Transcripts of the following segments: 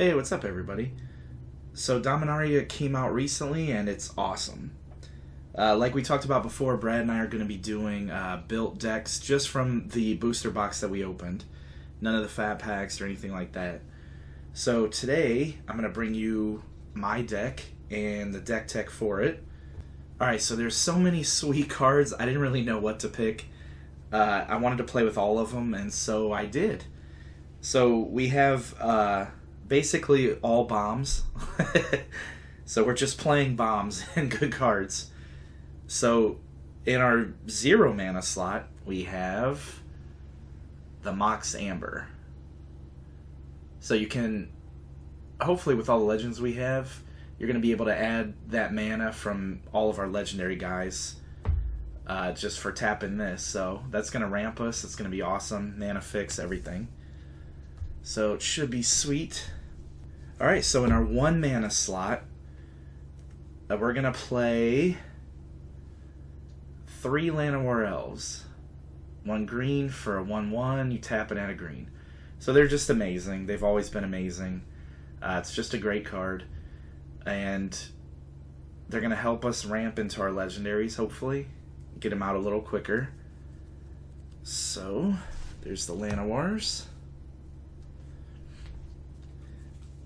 Hey, what's up, everybody? So, Dominaria came out recently, and it's awesome. Like we talked about before, Brad and I are going to be doing built decks just from the booster box that we opened. None of the fat packs or anything like that. So, today, I'm going to bring you my deck and the deck tech for it. Alright, so there's so many sweet cards, I didn't really know what to pick. I wanted to play with all of them, and so I did. So, we have... basically all bombs. So we're just playing bombs and good cards. So in our 0 mana slot, we have the Mox Amber. So you can, hopefully with all the legends we have, you're going to be able to add that mana from all of our legendary guys just for tapping this. So that's going to ramp us. It's going to be awesome. Mana fix, everything. So it should be sweet. Alright, so in our 1 mana slot, we're going to play 3 Llanowar Elves. 1 green for a 1/1, you tap it and add a green. So they're just amazing. They've always been amazing. It's just a great card. And they're going to help us ramp into our legendaries, hopefully. Get them out a little quicker. So, there's the Llanowars.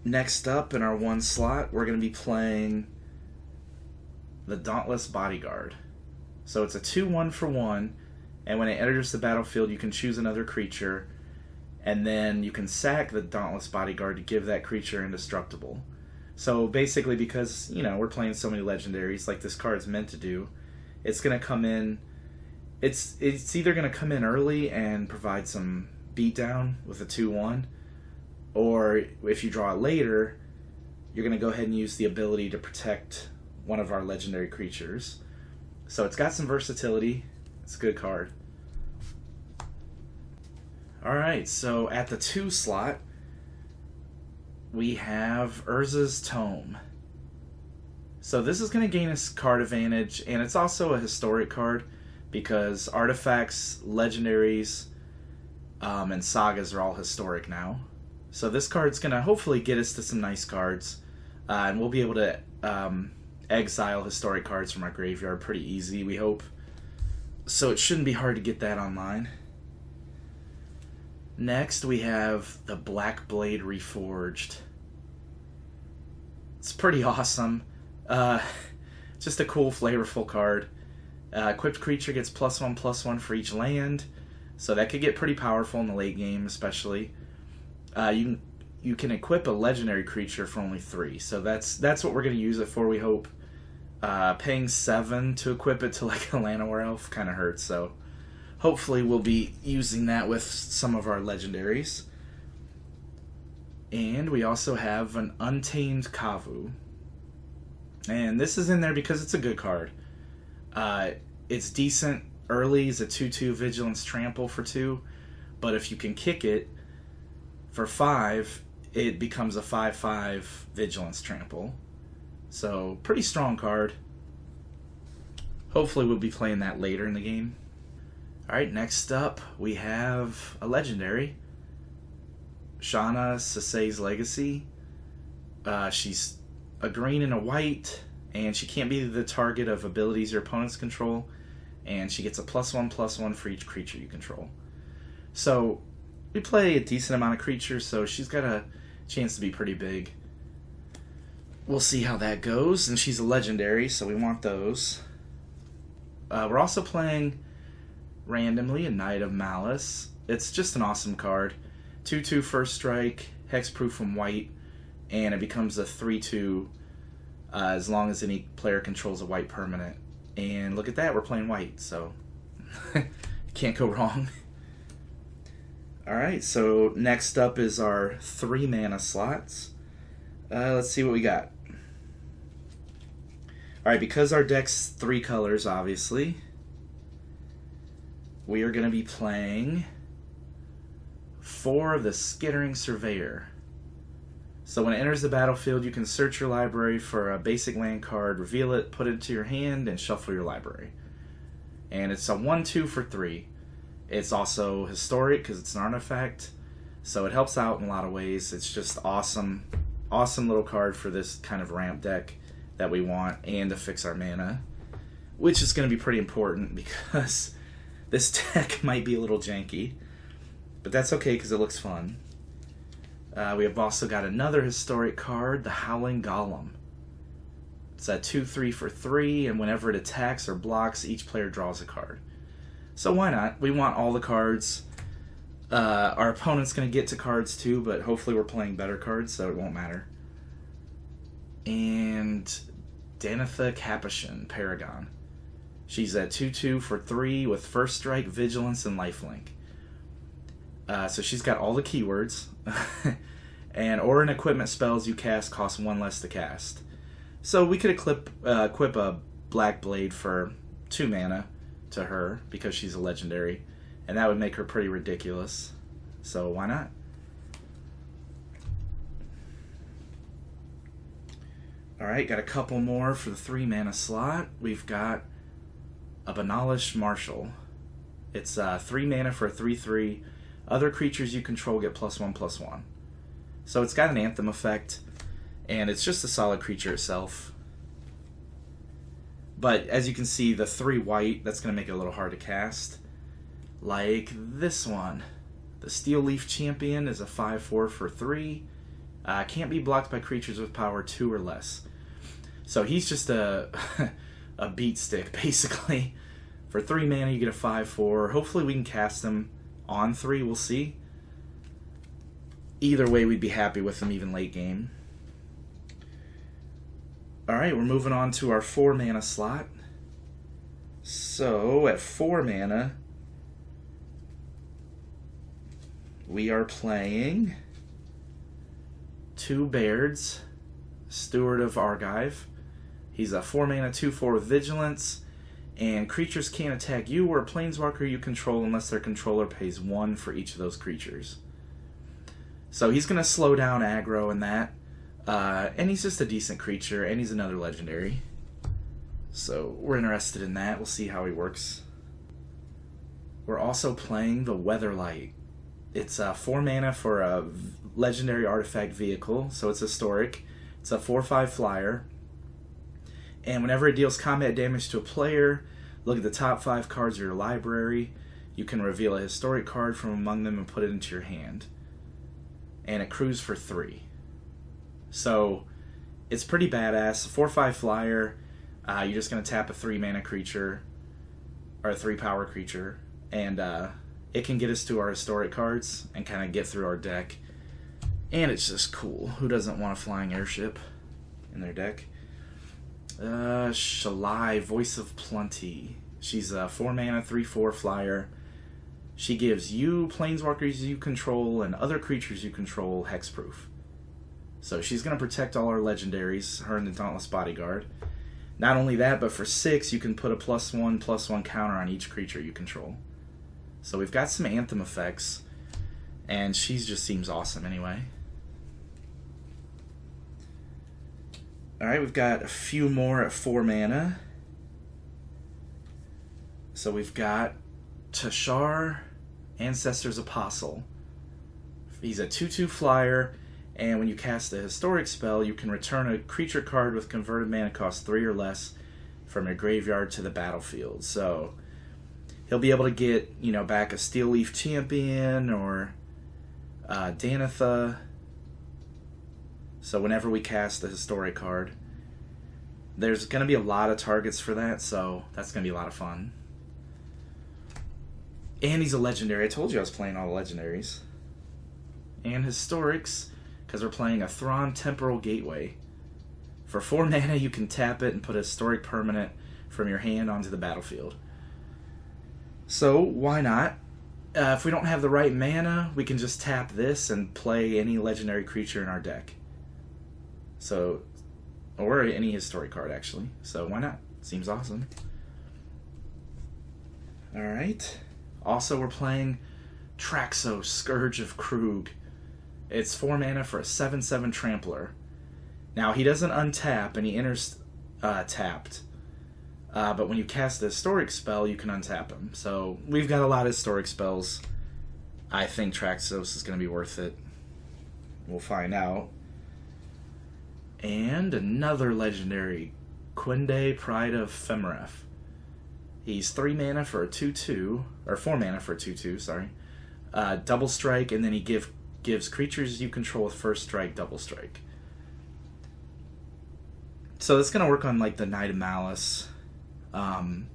Next up in our 1 slot, we're going to be playing the Dauntless Bodyguard. So it's a 2/1 for 1, and when it enters the battlefield, you can choose another creature, and then you can sack the Dauntless Bodyguard to give that creature indestructible. So basically, because, you know, we're playing so many legendaries, like this card's meant to do, it's going to come in... It's either going to come in early and provide some beatdown with a 2/1, or if you draw it later, you're going to go ahead and use the ability to protect one of our legendary creatures. So it's got some versatility. It's a good card. Alright, so at the 2 slot, we have Urza's Tome. So this is going to gain us card advantage, and it's also a historic card because artifacts, legendaries, and sagas are all historic now. So this card's going to hopefully get us to some nice cards, and we'll be able to exile historic cards from our graveyard pretty easy, we hope. So it shouldn't be hard to get that online. Next, we have the Black Blade Reforged. It's pretty awesome. Just a cool, flavorful card. Equipped creature gets +1/+1 for each land, so that could get pretty powerful in the late game, especially. You can equip a legendary creature for only 3, so that's what we're going to use it for, we hope. Paying 7 to equip it to like a Llanowar Elf kind of hurts, so hopefully we'll be using that with some of our legendaries. And we also have an Untamed Kavu. And this is in there because it's a good card. It's decent early, it's a 2/2 Vigilance Trample for 2, but if you can kick it for 5, it becomes a 5/5 Vigilance Trample. So, pretty strong card. Hopefully we'll be playing that later in the game. Alright, next up we have a legendary. Shauna Sasay's Legacy. She's a green and a white, and she can't be the target of abilities your opponents control, and she gets a +1/+1 for each creature you control. So, we play a decent amount of creatures, so she's got a chance to be pretty big. We'll see how that goes, and she's a legendary, so we want those. We're also playing randomly a Knight of Malice. It's just an awesome card. 2/2 first strike, hexproof from white, and it becomes a 3/2 as long as any player controls a white permanent. And look at that, we're playing white, so can't go wrong. Alright, so next up is our 3 mana slots. Let's see what we got. Alright, because our deck's 3 colors, obviously, we are going to be playing 4 of the Skittering Surveyor. So when it enters the battlefield, you can search your library for a basic land card, reveal it, put it into your hand, and shuffle your library. And it's a 1/2 for 3. It's also historic because it's an artifact. So it helps out in a lot of ways. It's just awesome. Awesome little card for this kind of ramp deck that we want, and to fix our mana, which is going to be pretty important because this deck might be a little janky, but that's okay because it looks fun. We have also got another historic card, the Howling Golem. It's a 2/3 for 3, and whenever it attacks or blocks, each player draws a card. So why not? We want all the cards. Our opponent's going to get to cards too, but hopefully we're playing better cards, so it won't matter. And Danitha Capuchin, Paragon. She's a 2/2 for 3 with First Strike, Vigilance, and Lifelink. So she's got all the keywords. And aura and equipment spells you cast cost 1 less to cast. So we could equip a Black Blade for 2 mana to her because she's a legendary, and that would make her pretty ridiculous. So why not? Alright, got a couple more for the 3 mana slot. We've got a Banalish Marshal. It's 3 mana for a 3/3. Other creatures you control get +1/+1. So it's got an Anthem effect, and it's just a solid creature itself. But as you can see, the 3 white, that's going to make it a little hard to cast. Like this one. The Steel Leaf Champion is a 5/4 for 3. Can't be blocked by creatures with power 2 or less. So he's just a a beat stick, basically. For 3 mana, you get a 5/4. Hopefully we can cast him on 3, we'll see. Either way, we'd be happy with him even late game. Alright, we're moving on to our 4 mana slot. So, at 4 mana, we are playing 2 Bairds, Steward of Argive. He's a 4 mana 2/4 with Vigilance, and creatures can't attack you or a planeswalker you control unless their controller pays 1 for each of those creatures. So he's going to slow down aggro and that, and he's just a decent creature, and he's another legendary. So we're interested in that. We'll see how he works. We're also playing the Weatherlight. It's 4 mana for a legendary artifact vehicle, so it's historic. It's a 4/5 flyer. And whenever it deals combat damage to a player, look at the top 5 cards of your library. You can reveal a historic card from among them and put it into your hand. And it crews for 3. So it's pretty badass. 4/5 flyer. You're just going to tap a 3 mana creature, or a 3 power creature, and it can get us to our historic cards and kind of get through our deck. And it's just cool. Who doesn't want a flying airship in their deck? Shalai, Voice of Plenty. She's a 4 mana 3/4 flyer. She gives you, planeswalkers you control, and other creatures you control hexproof. So she's going to protect all our legendaries, her and the Dauntless Bodyguard. Not only that, but for 6 you can put a +1/+1 counter on each creature you control. So we've got some Anthem effects, and she just seems awesome anyway. Alright, we've got a few more at 4 mana. So we've got Tashar, Ancestor's Apostle. He's a 2/2 flyer, and when you cast a historic spell, you can return a creature card with converted mana cost 3 or less from your graveyard to the battlefield. So he'll be able to get, back a Steel Leaf Champion or Danitha. So whenever we cast the historic card, there's going to be a lot of targets for that, so that's going to be a lot of fun. And he's a legendary. I told you I was playing all the legendaries. And historics, because we're playing a Thrawn Temporal Gateway. For 4 mana, you can tap it and put a historic permanent from your hand onto the battlefield. So, why not? If we don't have the right mana, we can just tap this and play any legendary creature in our deck. So, or any historic card, actually. So, why not? Seems awesome. Alright. Also, we're playing Traxos, Scourge of Krug. It's 4 mana for a 7/7 Trampler. Now, he doesn't untap, and he enters tapped. But when you cast the historic spell, you can untap him. So, we've got a lot of historic spells I think Traxos is going to be worth it. We'll find out. And another legendary, Quinde, Pride of Femeref. He's 3 mana for a 2/2, or 4 mana for a 2/2, sorry. Double strike, and then he gives creatures you control with first strike, double strike. So it's going to work on like the Knight of Malice, and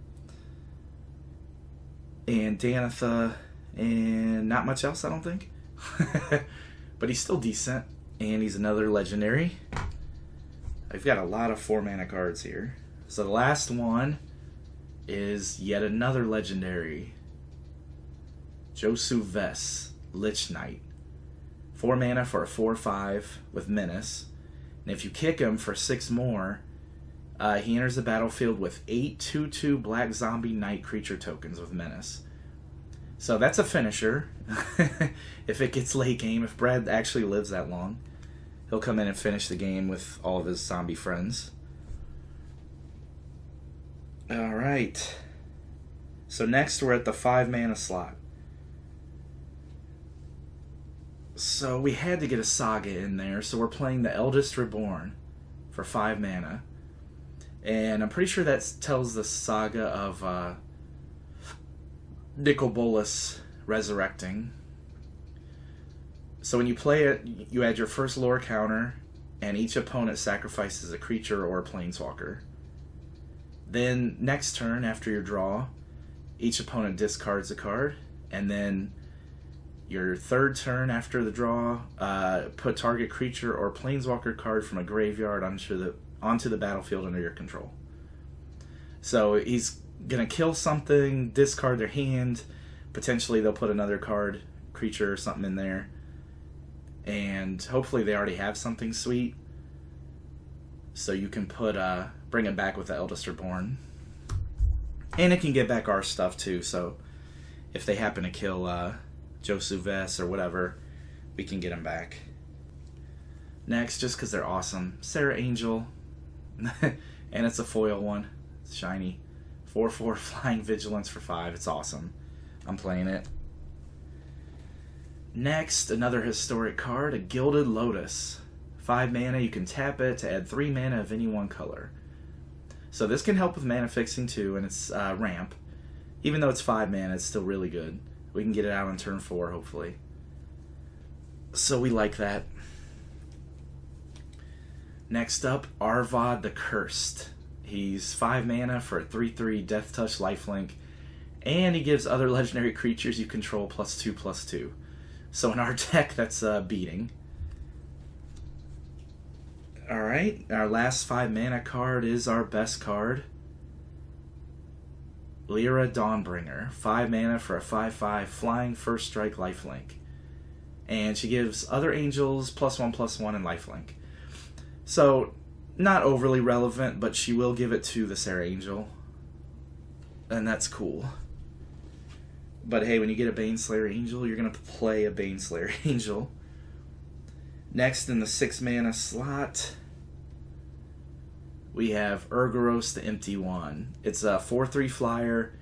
Danitha, and not much else, I don't think. But he's still decent, and he's another legendary. I've got a lot of 4 mana cards here. So the last one is yet another legendary. Josu Ves, Lich Knight. 4 mana for a 4/5 with Menace. And if you kick him for 6 more, he enters the battlefield with 8 2/2 Black Zombie Knight creature tokens with Menace. So that's a finisher. If it gets late game, if Brad actually lives that long, he'll come in and finish the game with all of his zombie friends. Alright. So next we're at the 5 mana slot. So we had to get a Saga in there, so we're playing the Eldest Reborn for 5 mana. And I'm pretty sure that tells the Saga of Nicol Bolas resurrecting. So when you play it, you add your first lore counter, and each opponent sacrifices a creature or a planeswalker. Then next turn, after your draw, each opponent discards a card, and then your third turn after the draw, put target creature or planeswalker card from a graveyard onto the battlefield under your control. So he's gonna kill something, discard their hand, potentially they'll put another card, creature or something in there, and hopefully they already have something sweet, so you can put bring it back with the Eldest Reborn. And it can get back our stuff too, so if they happen to kill Josu Ves or whatever, we can get them back. Next, just because they're awesome, Sarah Angel. And it's a foil one. It's shiny. 4/4 Flying Vigilance for 5. It's awesome. I'm playing it. Next, another historic card, a Gilded Lotus. 5 mana, you can tap it to add 3 mana of any one color. So this can help with mana fixing too, and it's ramp. Even though it's 5 mana, it's still really good. We can get it out on turn 4, hopefully. So we like that. Next up, Arvad the Cursed. He's 5 mana for a 3/3 Death Touch lifelink, and he gives other legendary creatures you control +2/+2. So in our deck, that's beating. Alright, our last 5 mana card is our best card. Lyra Dawnbringer. 5 mana for a 5/5 flying first strike lifelink. And she gives other angels +1/+1 and lifelink. So, not overly relevant, but she will give it to the Sarah Angel. And that's cool. But hey, when you get a Baneslayer Angel, you're going to play a Baneslayer Angel. Next in the 6 mana slot, we have Urgoros the Empty One. It's a 4/3 flyer,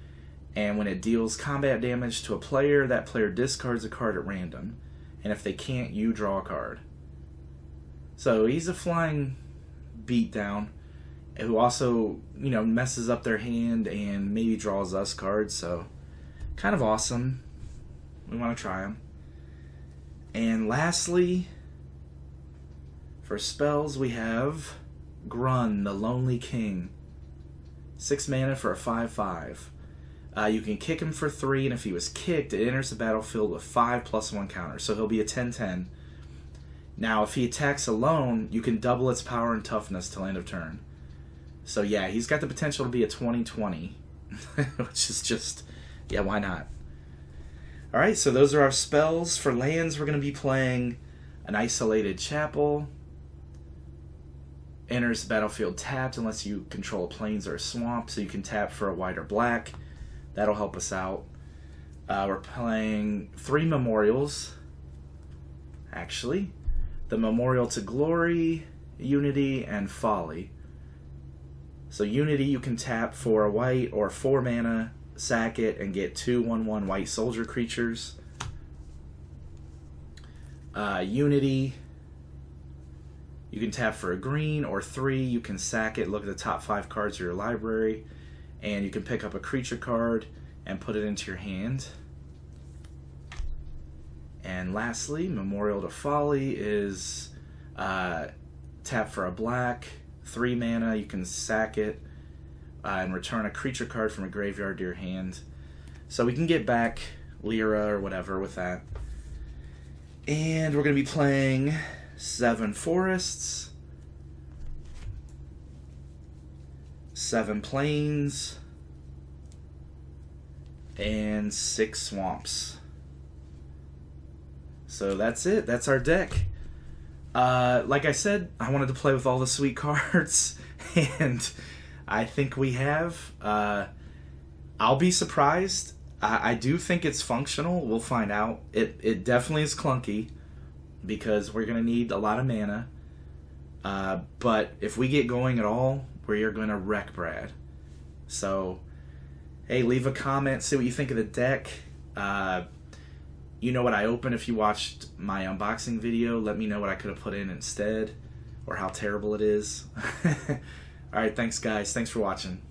and when it deals combat damage to a player, that player discards a card at random. And if they can't, you draw a card. So he's a flying beatdown who also, messes up their hand and maybe draws us cards, so kind of awesome. We want to try him. And lastly, for spells, we have Grun, the Lonely King. 6 mana for a 5/5. You can kick him for 3, and if he was kicked, it enters the battlefield with 5/+1 counter, so he'll be a 10/10. Now, if he attacks alone, you can double its power and toughness till end of turn. So yeah, he's got the potential to be a 20/20, which is just, yeah, why not? Alright, so those are our spells. For lands, we're going to be playing an Isolated Chapel. Enters the battlefield tapped unless you control a plains or a swamp, so you can tap for a white or black. That'll help us out. We're playing 3 memorials, actually. The Memorial to Glory, Unity, and Folly. So Unity, you can tap for a white or 4 mana, sack it, and get 2/1/1 white soldier creatures. Unity. You can tap for a green or 3. You can sack it. Look at the top 5 cards of your library. And you can pick up a creature card and put it into your hand. And lastly, Memorial to Folly is tap for a black, 3 mana. You can sack it and return a creature card from a graveyard to your hand. So we can get back Lyra or whatever with that. And we're going to be playing 7 forests, 7 plains, and 6 swamps. So that's it. That's our deck. Like I said, I wanted to play with all the sweet cards, and I think we have. I'll be surprised. I do think it's functional. We'll find out. It definitely is clunky because we're going to need a lot of mana. But if we get going at all, we are going to wreck Brad. So, hey, leave a comment. See what you think of the deck. You know what I opened if you watched my unboxing video. Let me know what I could have put in instead or how terrible it is. All right, thanks, guys. Thanks for watching.